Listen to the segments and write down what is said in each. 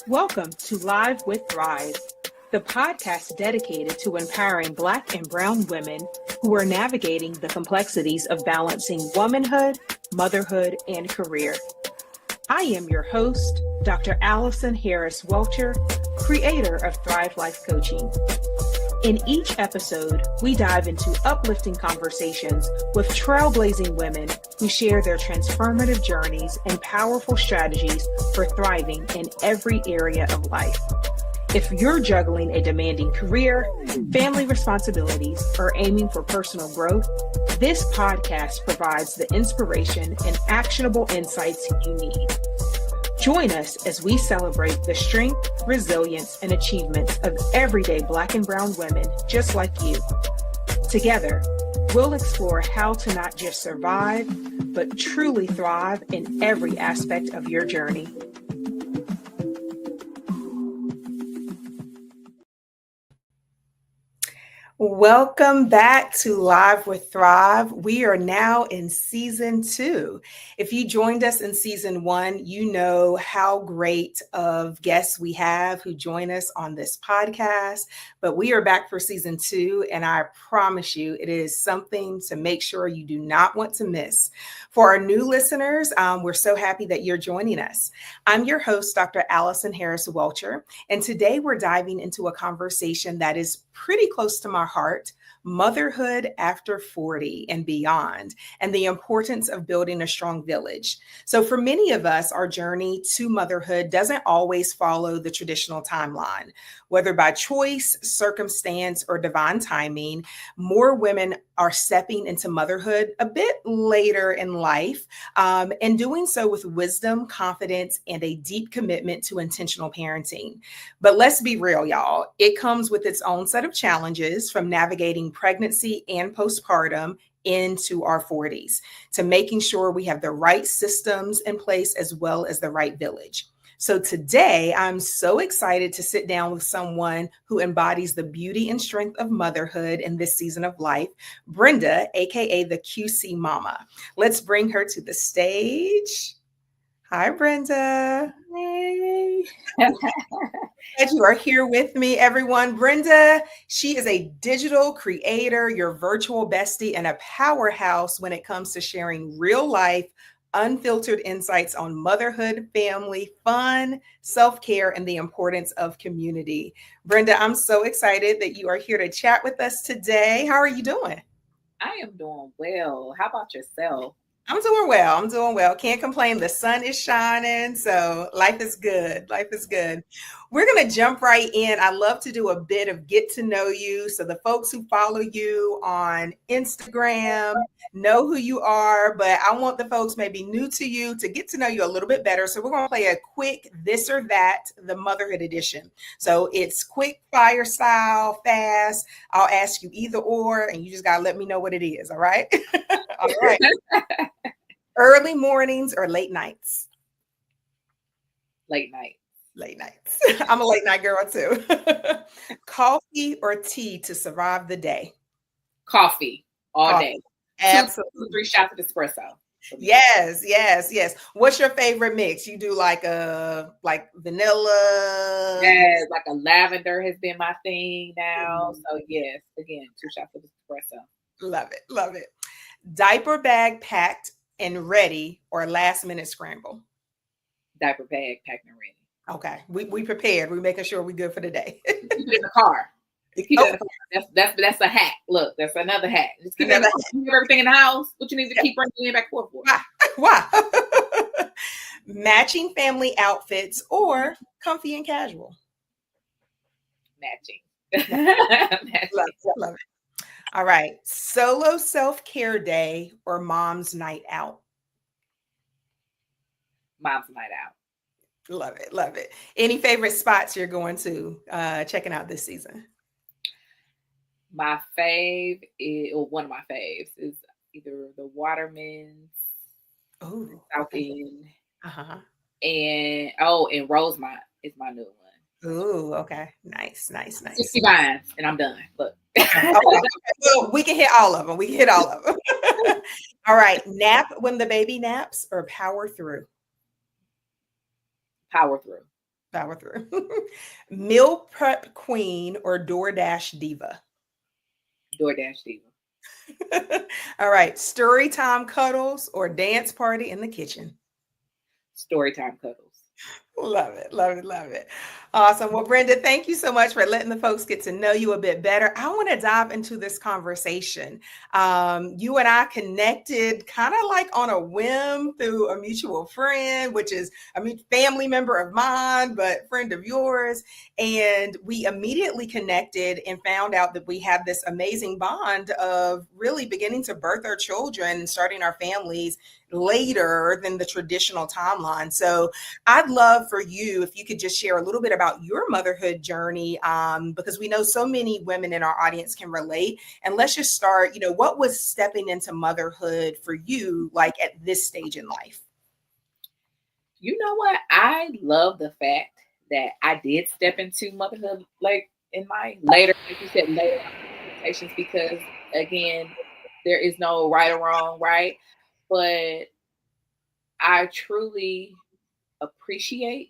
Welcome to Live with Thrive, the podcast dedicated to empowering Black and Brown women who are navigating the complexities of balancing womanhood, motherhood, and career. I am your host, Dr. Alison Harris Welcher, creator of Thrive Life Coaching. In each episode, we dive into uplifting conversations with trailblazing women who share their transformative journeys and powerful strategies for thriving in every area of life. If you're juggling a demanding career, family responsibilities, or aiming for personal growth, this podcast provides the inspiration and actionable insights you need. Join us as we celebrate the strength, resilience, and achievements of everyday Black and Brown women just like you. Together, we'll explore how to not just survive, but truly thrive in every aspect of your journey. Welcome back to Live with Thrive. We are now in season 2. If you joined us in season 1, you know how great of guests we have who join us on this podcast. But we are back for season 2, and I promise you it is something to make sure you do not want to miss. For our new listeners, we're so happy that you're joining us. I'm your host, Dr. Alison Harris Welcher, and today we're diving into a conversation that is pretty close to my heart: motherhood after 40 and beyond, and the importance of building a strong village. So for many of us, our journey to motherhood doesn't always follow the traditional timeline. Whether by choice, circumstance, or divine timing, more women are stepping into motherhood a bit later in life, and doing so with wisdom, confidence, and a deep commitment to intentional parenting. But let's be real, y'all. It comes with its own set of challenges, from navigating pregnancy and postpartum into our 40s, to making sure we have the right systems in place as well as the right village. So today, I'm so excited to sit down with someone who embodies the beauty and strength of motherhood in this season of life, Brenda, aka the QC Mama. Let's bring her to the stage. Hi, Brenda. Hey. Glad you are here with me, everyone. Brenda, she is a digital creator, your virtual bestie, and a powerhouse when it comes to sharing real life, unfiltered insights on motherhood, family, fun, self-care, and the importance of community. Brenda, I'm so excited that you are here to chat with us today. How are you doing? I am doing well. How about yourself? I'm doing well. Can't complain. The sun is shining, so life is good. We're going to jump right in. I love to do a bit of get to know you. So the folks who follow you on Instagram know who you are, but I want the folks maybe new to you to get to know you a little bit better. So we're going to play a quick this or that, the motherhood edition. So it's quick fire style, fast. I'll ask you either or, and you just got to let me know what it is. All right. All right. Early mornings or late nights? Late night. Late nights. I'm a late night girl too. Coffee or tea to survive the day? Coffee all day. Absolutely. 2 to 3 shots of espresso. Yes. What's your favorite mix? You do like vanilla? Yes, like a lavender has been my thing now. So yes, again, 2 shots of espresso. Love it. Diaper bag packed and ready, or last minute scramble? Diaper bag packed and ready. Okay, we prepared. We're making sure we're good for the day. Keep it in the car. That's a hack. Look, that's another hack. Just keep everything in the house. What you need to keep bringing it back forth for? Why? Matching family outfits or comfy and casual? Matching. Love it. All right. Solo self-care day or mom's night out? Mom's night out. Love it. Any favorite spots you're going to checking out this season? My fave or one of my faves is either the Waterman's, South End, and Rosemont is my new one. Ooh, okay. Nice. 60 vines, and I'm done. Look. Okay. Well, we can hit all of them. All right. Nap when the baby naps or power through? Power through. Power through. Meal prep queen or DoorDash diva? DoorDash diva. All right. Story time cuddles or dance party in the kitchen? Story time cuddles. Love it. Love it. Love it. Awesome. Well, Brenda, thank you so much for letting the folks get to know you a bit better. I want to dive into this conversation. You and I connected kind of like on a whim through a mutual friend, which is a family member of mine, but friend of yours. And we immediately connected and found out that we had this amazing bond of really beginning to birth our children and starting our families later than the traditional timeline. So I'd love for you if you could just share a little bit about your motherhood journey, because we know so many women in our audience can relate. And let's just start, what was stepping into motherhood for you like at this stage in life? You know what? I love the fact that I did step into motherhood like in my later, like you said, later expectations, because again, there is no right or wrong, right? But I truly appreciate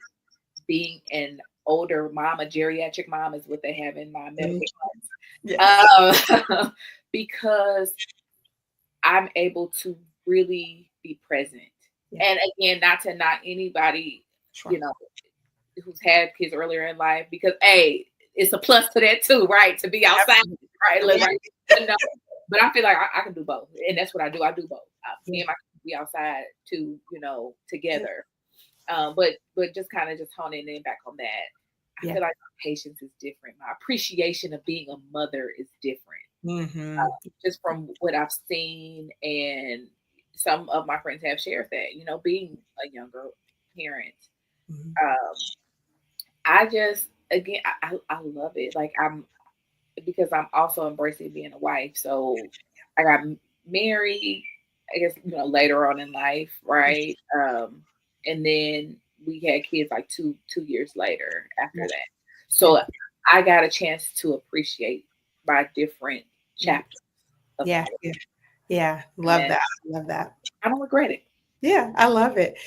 being an older mom, a geriatric mom is what they have in my medical class. Yes. Because I'm able to really be present. Yeah. And again, not to knock anybody, sure, who's had kids earlier in life, because it's a plus to that too, right? To be outside, right? But I feel like I can do both, and that's what I do. I do both. Me and my kids be outside too, together. But just kind of just honing in back on that. I feel like my patience is different. My appreciation of being a mother is different. Mm-hmm. Just from what I've seen, and some of my friends have shared that, being a younger parent. Mm-hmm. I just, again, I love it. Like because I'm also embracing being a wife. So I got married, I guess, later on in life, right? And then we had kids like two years later after that. So I got a chance to appreciate my different chapters. Yeah. Love that. Love that. I don't regret it. Yeah, I love it.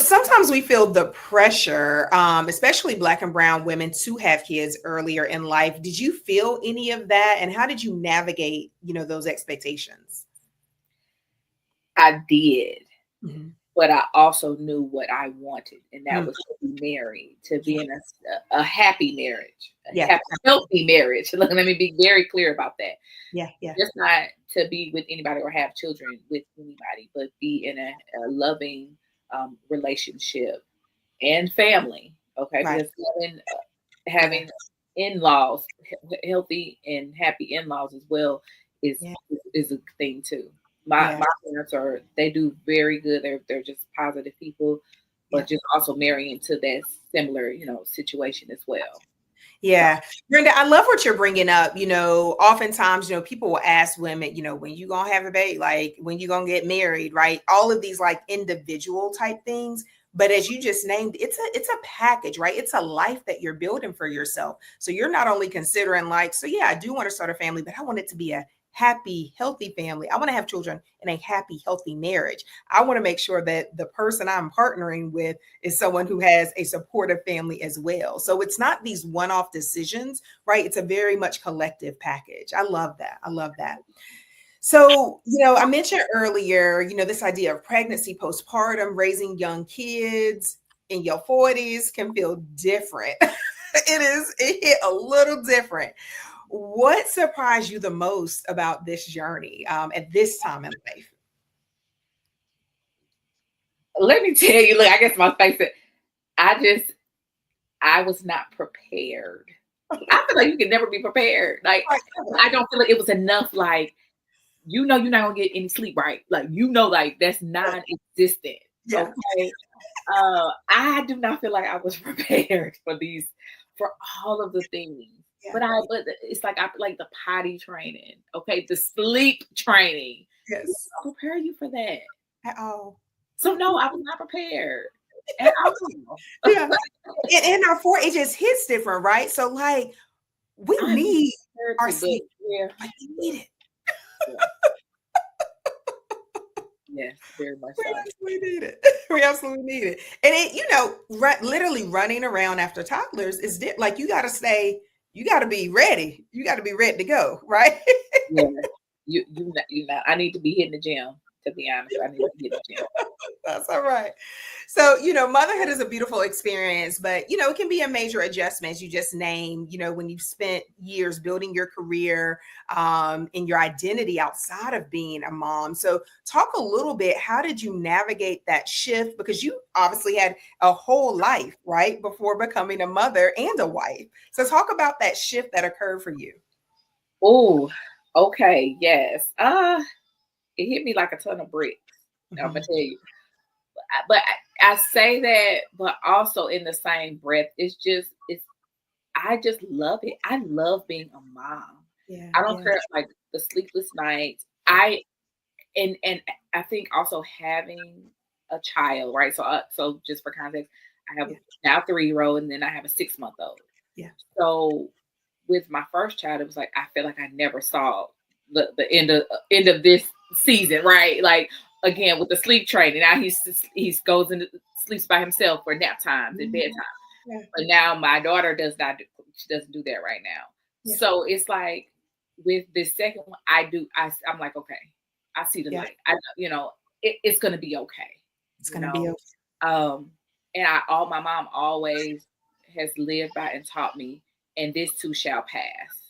Sometimes we feel the pressure, especially Black and brown women, to have kids earlier in life. Did you feel any of that? And how did you navigate, those expectations? I did. Mm-hmm. But I also knew what I wanted, and that was to be married, to be in a happy marriage, happy, healthy marriage. Let me be very clear about that. Yeah. Just not to be with anybody or have children with anybody, but be in a loving relationship and family. Okay, right. Because having in-laws, healthy and happy in-laws as well, is a thing too. My parents they do very good. They're just positive people, but just also marrying into that similar, situation as well. Yeah. Brenda, I love what you're bringing up. Oftentimes, people will ask women, when you going to have a baby, like when you going to get married, right? All of these like individual type things. But as you just named, it's a package, right? It's a life that you're building for yourself. So you're not only considering like, I do want to start a family, but I want it to be a happy, healthy family. I want to have children in a happy, healthy marriage. I want to make sure that the person I'm partnering with is someone who has a supportive family as well. So it's not these one-off decisions, right? It's a very much collective package. I love that. I love that. So, I mentioned earlier, this idea of pregnancy, postpartum, raising young kids in your 40s can feel different. It hit a little different. What surprised you the most about this journey at this time in life? Let me tell you, look, I guess my face, I was not prepared. I feel like you can never be prepared. Like, I don't feel like it was enough, like, you're not going to get any sleep, right? Like, like that's non-existent. Yeah. Okay. I do not feel like I was prepared for all of the things. Yeah. But it's like I like the potty training, okay, the sleep training. Yes, I'll prepare you for that at all. So no, I was not prepared at all. Yeah, and our 4 just hits different, right? So like we need our sleep. Yeah, like we need it. Yeah. Yes, very much We so. absolutely need it. We absolutely need it. And it, literally running around after toddlers is like you got to stay. You got to be ready. You got to be ready to go, right? Yeah, you know, I need to be hitting the gym. To be honest, I need to be hitting the gym. That's all right. So, motherhood is a beautiful experience, but, it can be a major adjustment, as you just named, when you've spent years building your career and your identity outside of being a mom. So, talk a little bit. How did you navigate that shift? Because you obviously had a whole life, right, before becoming a mother and a wife. So, talk about that shift that occurred for you. Oh, okay, yes. It hit me like a ton of bricks. I'm gonna Mhm. tell you. But I say that, but also in the same breath, I just love it. I love being a mom. Yeah, I don't yeah, care like the sleepless nights. And I think also having a child, right? So just for context, I have yeah, now a 3-year-old, and then I have a 6-month-old. yeah. So with my first child, it was like I feel like I never saw the end of this season, right? Like again with the sleep training. Now he goes into sleeps by himself for nap times and Mhm. bedtime. Yeah, But now my daughter she doesn't do that right now. yeah, So it's like with this second one, I'm like, okay, I see the yeah. light. It's gonna be okay. It's You going to be know, okay. and my mom always has lived by and taught me, and this too shall pass.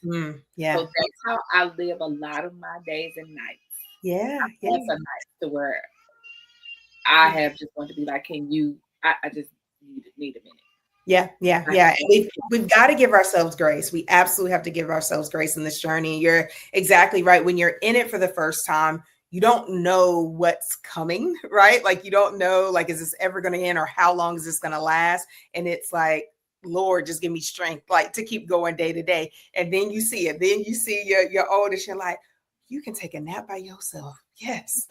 Yeah, So that's how I live a lot of my days and nights. yeah, I yeah. pass a night to where I Yeah. have just wanted to be like, can you? I just need a minute. Yeah, yeah, I yeah. can't. We've got to give ourselves grace. We absolutely have to give ourselves grace in this journey. You're exactly right. When you're in it for the first time, you don't know what's coming, right? Like you don't know, like, is this ever going to end or how long is this going to last? And it's like, Lord, just give me strength, like to keep going day to day. And then you see it. Then you see your oldest. You're like, you can take a nap by yourself. Yes.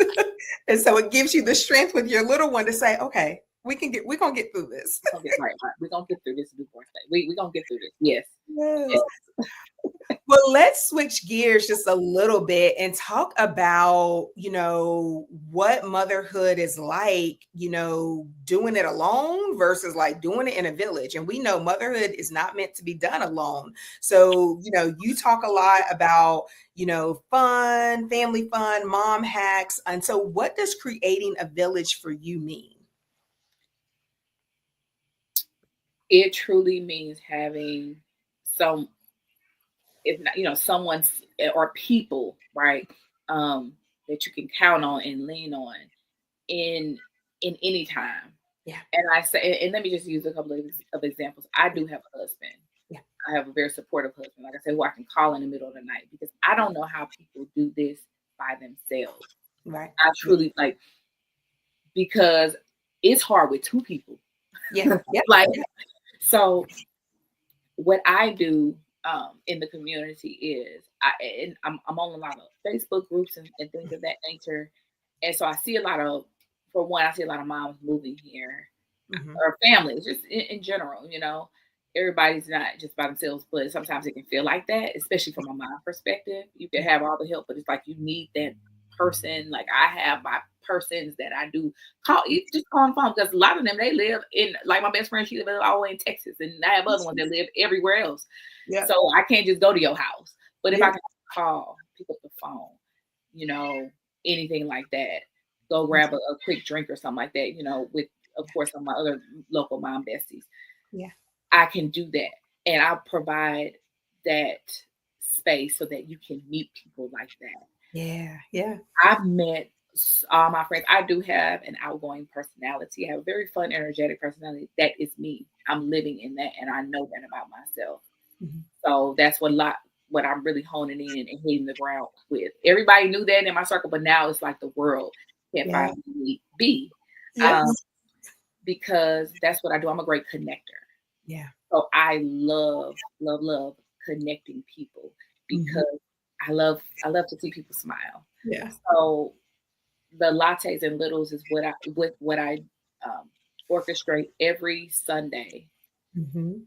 And so it gives you the strength with your little one to say, okay, we're gonna get through this. We're gonna get right. We're gonna get through this newborn stage. We're gonna get through this. Yes. Yes. Yes. Well, let's switch gears just a little bit and talk about, what motherhood is like, doing it alone versus like doing it in a village. And we know motherhood is not meant to be done alone. So, you talk a lot about, fun, family fun, mom hacks. And so what does creating a village for you mean? It truly means having some, if not, someone's or people, right? Um, that you can count on and lean on in any time. Yeah. And I say, and let me just use a couple of examples. I do have a husband. Yeah. I have a very supportive husband. Like I said, who I can call in the middle of the night because I don't know how people do this by themselves. Right. I truly like because it's hard with two people. Yeah. Yeah. Like Yeah. so, what I do in the community is I'm on a lot of Facebook groups and things of that nature, and so I see a lot of, for one, I see a lot of moms moving here Mhm. or families, just in general. Everybody's not just by themselves, but sometimes it can feel like that, especially from a mom perspective. You can Yeah. have all the help, but it's like you need that person. Like I have my persons that I do call. You just call them phone because a lot of them they live in, like my best friend, she lives all the way in Texas, and I have other ones that live everywhere else. Yeah. So I can't just go to your house. But if I Yeah. can call, pick up the phone, you know, anything like that, go grab a quick drink or something like that, with of course some of my other local mom besties. Yeah. I can do that. And I'll provide that space so that you can meet people like that. Yeah. Yeah. I've met all my friends. I do have an outgoing personality. I have a very fun, energetic personality. That is me. I'm living in that, and I know that about myself. Mhm. So that's what I'm really honing in and hitting the ground with. Everybody knew that in my circle, but now it's like the world can't Yeah. find me be, Yes. because that's what I do. I'm a great connector. Yeah. So I love, love, love connecting people Mhm. because I love to see people smile. Yeah. So the lattes and littles is what I orchestrate every Sunday. Mhm.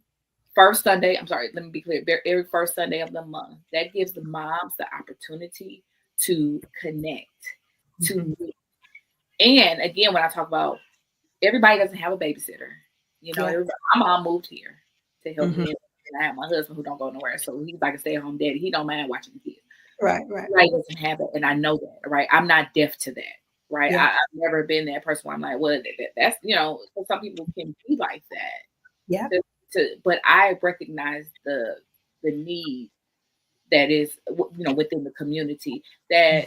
First Sunday, I'm sorry, let me be clear. Every first Sunday of the month, that gives the moms the opportunity to connect, to Mhm. meet, And again, when I talk about everybody doesn't have a babysitter, my mom moved here to help me, and I have my husband who don't go nowhere, so he's like a stay-at-home daddy. He don't mind watching the kids. Right. Everybody doesn't have it, and I know that, right? I'm not deaf to that, right? Yeah. I've never been that person where I'm like, well, that's some people can be like that. Yeah. But I recognize the need that is, within the community, that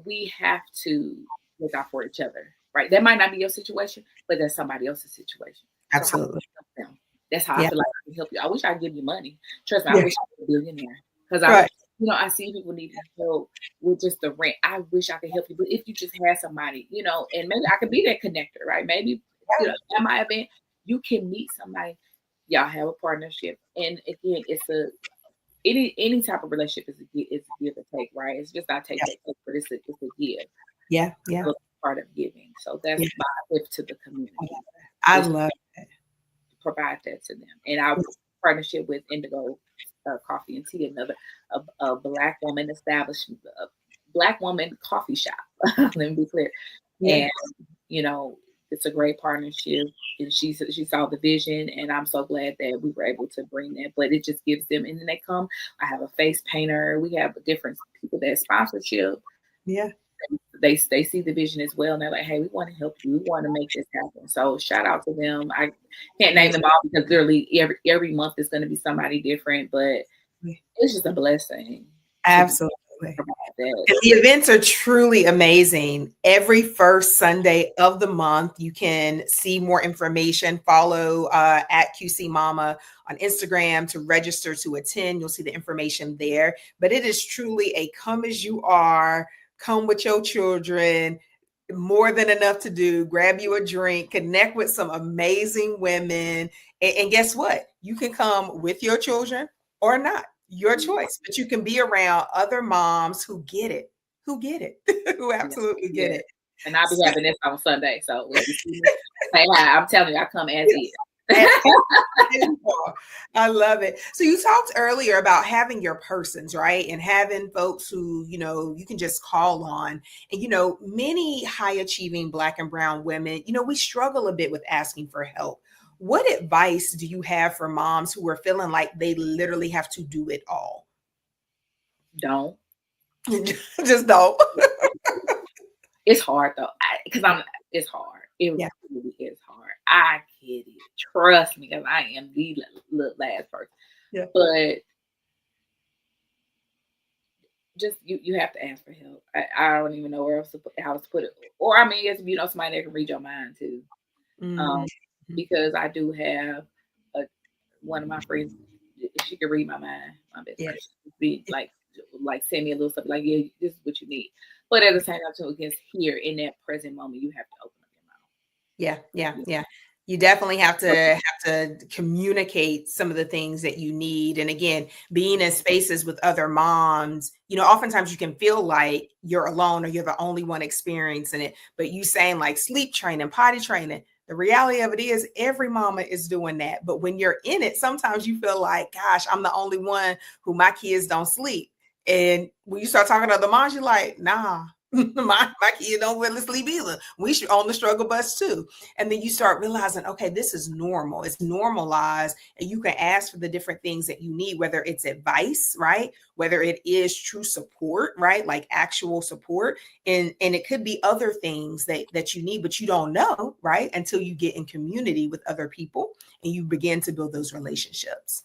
we have to look out for each other, right? That might not be your situation, but that's somebody else's situation. Absolutely. So how can I help them? That's how I feel like I can help you. I wish I could give you money. Trust me, I wish I was a billionaire, because I see people needing help with just the rent. I wish I could help you, but if you just had somebody, and maybe I could be that connector, right? Maybe at my event, you can meet somebody. Y'all have a partnership, and again, it's any type of relationship is a give and take, right? It's just not take, but it's a give. Yeah. Part of giving. So that's my gift to the community. I love that. Provide that to them, and our partnership with Indigo Coffee and Tea, another a Black woman establishment, a Black woman coffee shop. Let me be clear, and it's a great partnership. And she saw the vision, and I'm so glad that we were able to bring that. But it just gives them, and then they come. I have a face painter. We have different people that sponsorship. Yeah. They see the vision as well, and they're like, hey, we want to help you. We want to make this happen. So shout out to them. I can't name them all because literally every month is going to be somebody different, but it's just a blessing. Absolutely. The events are truly amazing. Every first Sunday of the month, you can see more information. Follow at QC Mama on Instagram to register to attend. You'll see the information there. But it is truly a come as you are, come with your children, more than enough to do. Grab you a drink, connect with some amazing women. And guess what? You can come with your children or not. Your choice, but you can be around other moms who get it, who absolutely get it. And I'll be having this on Sunday. So if you see me, say hi. I'm telling you, I come as is. I love it. So you talked earlier about having your persons, right? And having folks who, you can just call on. And, many high achieving Black and brown women, we struggle a bit with asking for help. What advice do you have for moms who are feeling like they literally have to do it all? Don't. Just don't. It's hard though, because it's hard. It really is hard. I get it. Trust me, because I am the last person. Yeah. But just you have to ask for help. I don't even know how to put it. Or I mean, it's somebody that can read your mind too. Because I do have one of my friends, she can read my mind. My best friend, be like send me a little stuff like, yeah, this is what you need. But at the same time, against here in that present moment, you have to open up your mouth. Yeah. You definitely have to communicate some of the things that you need. And again, being in spaces with other moms, oftentimes you can feel like you're alone or you're the only one experiencing it. But you saying like sleep training, potty training, the reality of it is every mama is doing that. But when you're in it, sometimes you feel like, gosh, I'm the only one who my kids don't sleep. And when you start talking to other moms, you're like, nah, my kid don't really sleep either. We should on the struggle bus too. And then you start realizing, okay, this is normal. It's normalized. And you can ask for the different things that you need, whether it's advice, right? Whether it is true support, right? Like actual support. And it could be other things that you need, but you don't know, right? Until you get in community with other people and you begin to build those relationships.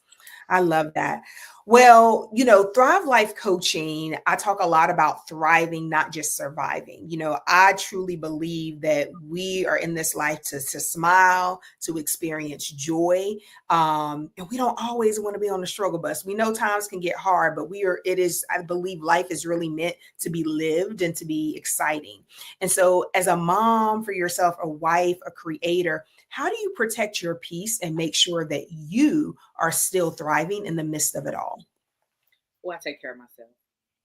I love that. Well, Thrive Life Coaching, I talk a lot about thriving, not just surviving. I truly believe that we are in this life to smile, to experience joy. And we don't always want to be on the struggle bus. We know times can get hard, but I believe life is really meant to be lived and to be exciting. And so as a mom for yourself, a wife, a creator, how do you protect your peace and make sure that you are still thriving in the midst of it all? Well, I take care of myself.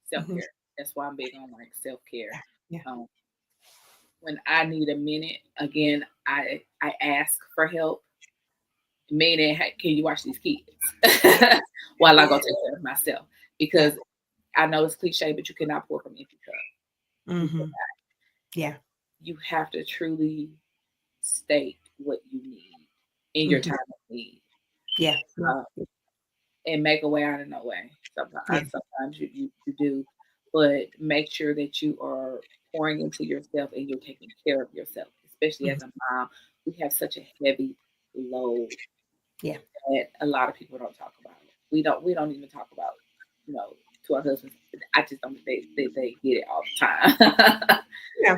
Self-care. That's why I'm big on self-care. Yeah. When I need a minute, again, I ask for help. Meaning, hey, can you watch these kids while I go take care of myself? Because I know it's cliche, but you cannot pour from empty cup. Yeah. you have to truly state what you need in your time of need. Yeah. Uh, and make a way out of no way. Yeah. Sometimes you do, but make sure that you are pouring into yourself and you're taking care of yourself, especially as a mom. We have such a heavy load Yeah. that a lot of people don't talk about. We don't even talk about, you know, to our husbands. I just don't think they get it all the time. Yeah.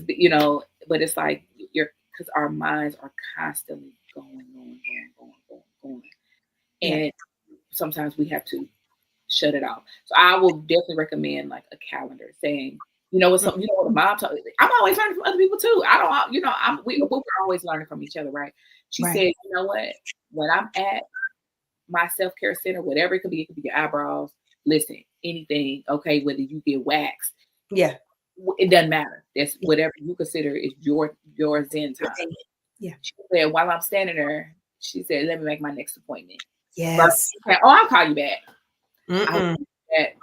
You know, but it's like because our minds are constantly going. Yeah. And sometimes we have to shut it off. So I will definitely recommend like a calendar saying, you know what, something, you know what a mom told me. I'm always learning from other people too. I don't, you know, we're always learning from each other, right? She Right. said, you know what, when I'm at my self-care center, whatever it could be your eyebrows, listen, anything, okay, whether you get waxed, Yeah. it doesn't matter. That's whatever you consider is your Zen time. Yeah. She said, while I'm standing there, she said, let me make my next appointment. Yes. Oh, I'll call you back. Mm-mm. That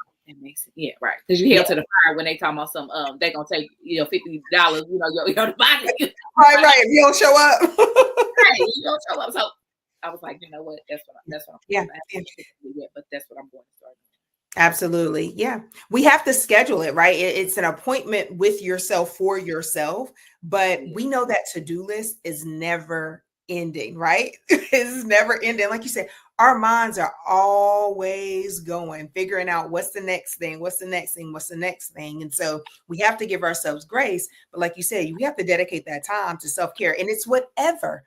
makes it, yeah, right. Because you held to the fire when they talking about some they gonna take, you know, $50, you know, your deposit. Right. If you don't show up. Right, you don't show up. So I was like, you know what? That's what I'm Yeah. but that's what I'm going to start. Absolutely. Yeah. We have to schedule it, right? It's an appointment with yourself for yourself, but we know that to-do list is never ending, right? It's never ending. Like you said, our minds are always going, figuring out what's the next thing, what's the next thing, what's the next thing. And so we have to give ourselves grace. But like you said, we have to dedicate that time to self-care. And it's whatever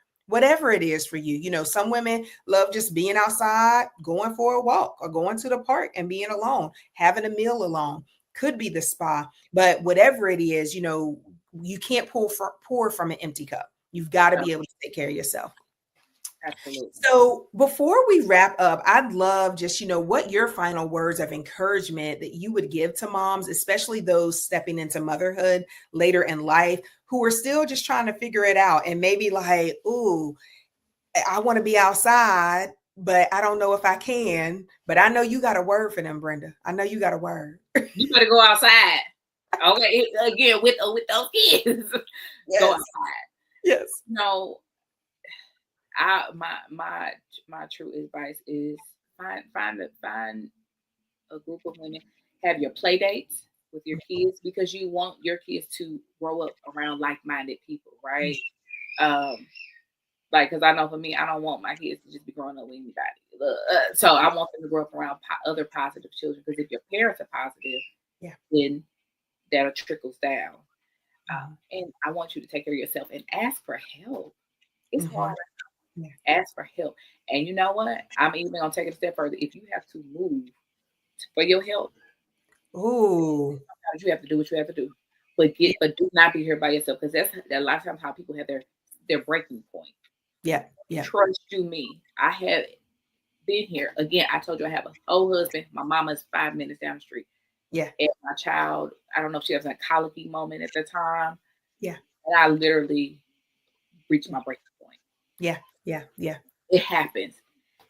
it is for you. You know, some women love just being outside, going for a walk or going to the park and being alone, having a meal alone. Could be the spa, but whatever it is, you know, you can't pour from an empty cup. You've got to be able to take care of yourself. Absolutely. So before we wrap up, I'd love just, you know, what your final words of encouragement that you would give to moms, especially those stepping into motherhood later in life, who are still just trying to figure it out and maybe like, ooh, I want to be outside, but I don't know if I can. But I know you got a word for them, Brenda. I know you got a word. You better go outside. Okay, again with those kids. Yes. Go outside. Yes. No, my true advice is find a group of women, have your play dates with your kids because you want your kids to grow up around like-minded people, right? Like, because I know for me, I don't want my kids to just be growing up with anybody. So I want them to grow up around other positive children because if your parents are positive, then that trickles down. And I want you to take care of yourself and ask for help. It's hard. Ask for help. And you know what? I'm even going to take it a step further. If you have to move for your health, sometimes you have to do what you have to do. But do not be here by yourself because that's a lot of times how people have their breaking point. Yeah. Trust you me. I have been here. Again, I told you I have a whole husband. My mama's 5 minutes down the street. Yeah. And my child, I don't know if she has a colicky moment at the time. Yeah. And I literally reached my breaking point. Yeah. It happens.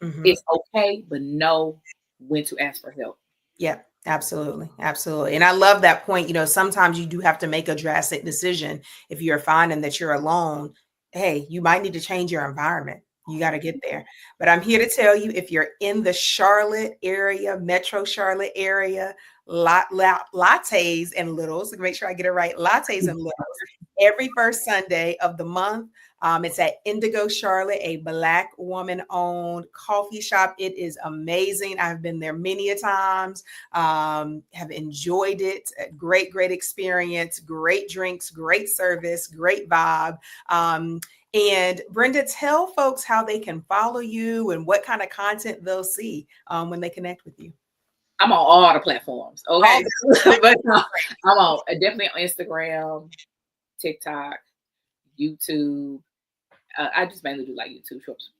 It's okay, but know when to ask for help. Yeah, absolutely. And I love that point. You know, sometimes you do have to make a drastic decision. If you're finding that you're alone, hey, you might need to change your environment. You got to get there. But I'm here to tell you, if you're in the Charlotte area, Metro Charlotte area, lattes and littles, make sure I get it right, lattes and littles, every first Sunday of the month. It's at Indigo Charlotte, a Black woman-owned coffee shop. It is amazing. I've been there many a times, have enjoyed it. A great experience, great drinks, great service, great vibe. And Brenda, tell folks how they can follow you and what kind of content they'll see when they connect with you. I'm on all the platforms, okay? But I'm on definitely on Instagram, TikTok, YouTube. I just mainly do like YouTube shorts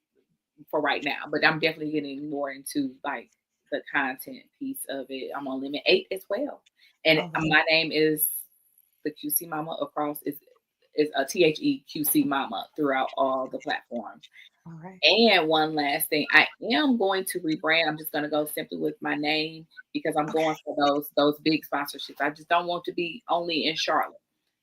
for right now, but I'm definitely getting more into like the content piece of it. I'm on Limit 8 as well, and my name is the QC Mama across is a THEQC Mama throughout all the platforms. All right. And one last thing, I am going to rebrand. I'm just going to go simply with my name because I'm going for those big sponsorships. I just don't want to be only in Charlotte.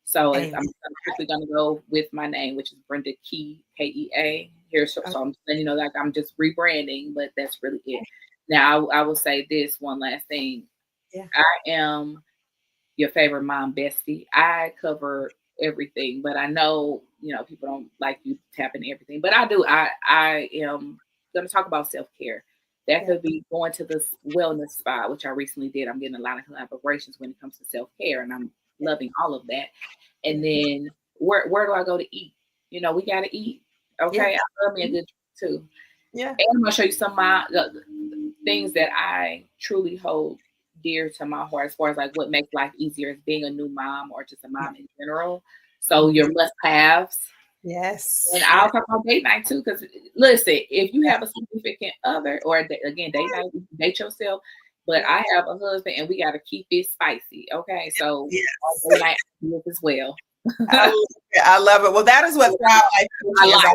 So I'm Amen. quickly going to go with my name, which is Brenda Kea, Kea. Here, so Okay. I'm letting you know, like I'm just rebranding, but that's really it. Now, I will say this one last thing. Yeah. I am your favorite mom bestie. I cover everything, but I know, people don't like you tapping everything, but I do. I am going to talk about self-care. That Yeah. could be going to this wellness spa, which I recently did. I'm getting a lot of collaborations when it comes to self-care, and I'm loving all of that. And then where do I go to eat? We got to eat. Yeah. Okay. I love me a good drink too. Yeah. And I'm going to show you some of the things that I truly hold dear to my heart as far as like what makes life easier as being a new mom or just a mom in general. So your must haves. And Yes. I'll talk about date night too, because listen, if you have a significant other, or again, date night, you can date yourself. But Yeah. I have a husband, and we got to keep it spicy. Okay, so Yes. date night as well. I love it. Well, that is what Thrive Life Coaching is all Yeah.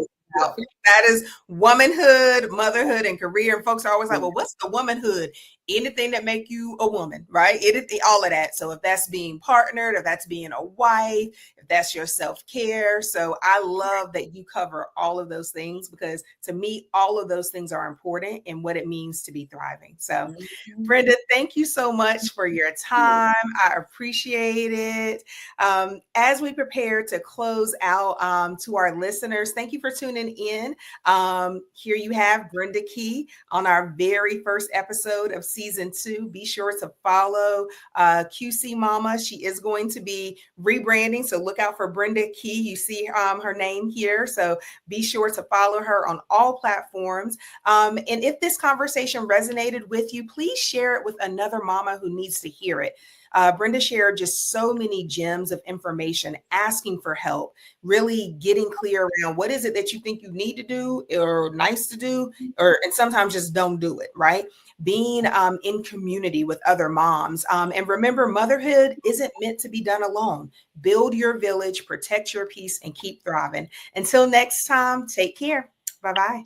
about. That is womanhood, motherhood, and career. And folks are always like, well, what's the womanhood? Anything that make you a woman, right? All of that. So if that's being partnered, if that's being a wife, if that's your self-care. So I love that you cover all of those things, because to me, all of those things are important in what it means to be thriving. So Brenda, thank you so much for your time. I appreciate it. As we prepare to close out, to our listeners, thank you for tuning in. Here you have Brenda Kea on our very first episode of season 2. Be sure to follow QC Mama. She is going to be rebranding, so look out for Brenda Kea. You see her name here, so be sure to follow her on all platforms. And if this conversation resonated with you, please share it with another mama who needs to hear it. Brenda shared just so many gems of information, asking for help, really getting clear around what is it that you think you need to do or nice to do, and sometimes just don't do it, right? Being in community with other moms. And remember, motherhood isn't meant to be done alone. Build your village, protect your peace, and keep thriving. Until next time, take care. Bye-bye.